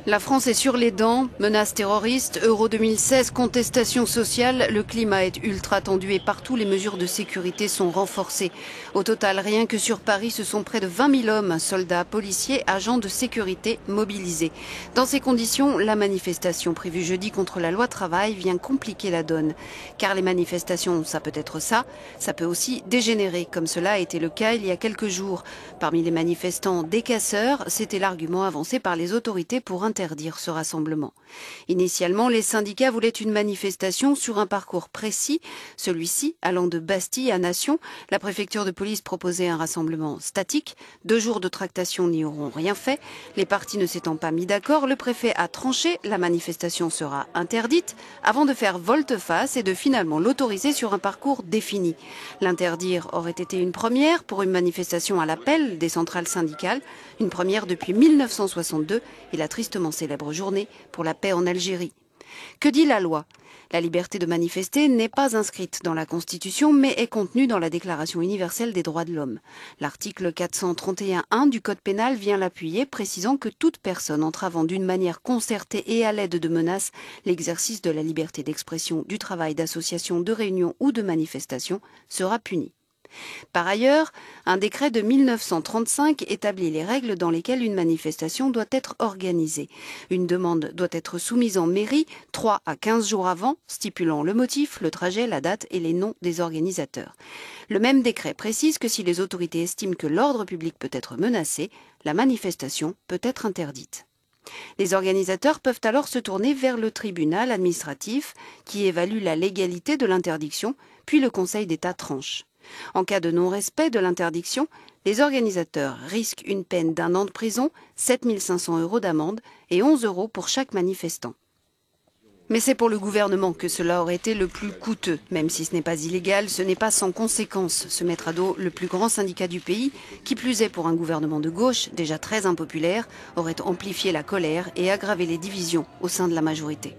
La France est sur les dents, menaces terroristes, Euro 2016, contestation sociale, le climat est ultra tendu et partout les mesures de sécurité sont renforcées. Au total, rien que sur Paris, ce sont près de 20 000 hommes, soldats, policiers, agents de sécurité mobilisés. Dans ces conditions, la manifestation prévue jeudi contre la loi travail vient compliquer la donne. Car les manifestations, ça peut être ça peut aussi dégénérer, comme cela a été le cas il y a quelques jours. Parmi les manifestants, des casseurs, c'était l'argument avancé par les autorités pour interdire ce rassemblement. Initialement, les syndicats voulaient une manifestation sur un parcours précis, celui-ci allant de Bastille à Nation. La préfecture de police proposait un rassemblement statique. 2 jours de tractation n'y auront rien fait. Les partis ne s'étant pas mis d'accord, le préfet a tranché, la manifestation sera interdite, avant de faire volte-face et de finalement l'autoriser sur un parcours défini. L'interdire aurait été une première pour une manifestation à l'appel des centrales syndicales, une première depuis 1962 et la tristement célèbre journée pour la paix en Algérie. Que dit la loi ? La liberté de manifester n'est pas inscrite dans la Constitution, mais est contenue dans la Déclaration universelle des droits de l'homme. L'article 431.1 du Code pénal vient l'appuyer, précisant que toute personne entravant d'une manière concertée et à l'aide de menaces l'exercice de la liberté d'expression, du travail, d'association, de réunion ou de manifestation sera punie. Par ailleurs, un décret de 1935 établit les règles dans lesquelles une manifestation doit être organisée. Une demande doit être soumise en mairie 3 à 15 jours avant, stipulant le motif, le trajet, la date et les noms des organisateurs. Le même décret précise que si les autorités estiment que l'ordre public peut être menacé, la manifestation peut être interdite. Les organisateurs peuvent alors se tourner vers le tribunal administratif qui évalue la légalité de l'interdiction, puis le Conseil d'État tranche. En cas de non-respect de l'interdiction, les organisateurs risquent une peine d'1 an de prison, 7 500 € d'amende et 11 € pour chaque manifestant. Mais c'est pour le gouvernement que cela aurait été le plus coûteux. Même si ce n'est pas illégal, ce n'est pas sans conséquences. Se mettre à dos le plus grand syndicat du pays, qui plus est pour un gouvernement de gauche, déjà très impopulaire, aurait amplifié la colère et aggravé les divisions au sein de la majorité.